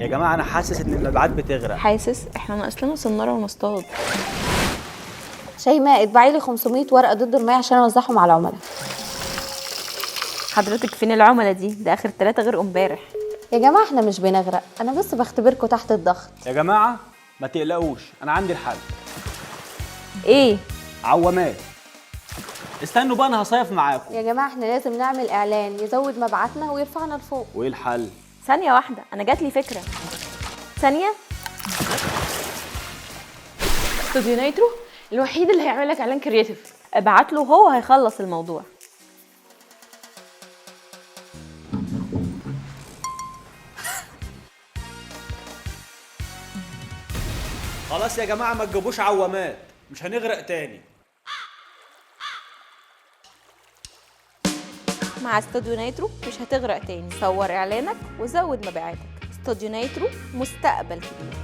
يا جماعه انا حاسس ان المبيعات بتغرق. حاسس؟ احنا ناقص لنا صناره ونصطاد. شيماء اطبعي لي 500 ورقه ضد المية عشان اوزعهم على العملاء. حضرتك فين العملاء دي؟ ده اخر 3 غير امبارح. يا جماعه احنا مش بنغرق، انا بس بختبركم تحت الضغط. يا جماعه ما تقلقوش، انا عندي الحل. ايه؟ عوامات. استنوا بقى انا هصيف معاكم. يا جماعه احنا لازم نعمل اعلان يزود مبيعاتنا ويرفعنا لفوق. وايه الحل؟ ثانيه واحده، انا جات لي فكره. ثانيه. استوديو نايترو الوحيد اللي هيعمل لك اعلان كرياتيف. ابعت له هو هيخلص الموضوع. خلاص يا جماعه ما تجيبوش عوامات، مش هنغرق تاني. مع استوديو نايترو مش هتغرق تاني. صور اعلانك وزود مبيعاتك. استوديو نايترو، مستقبل كبير.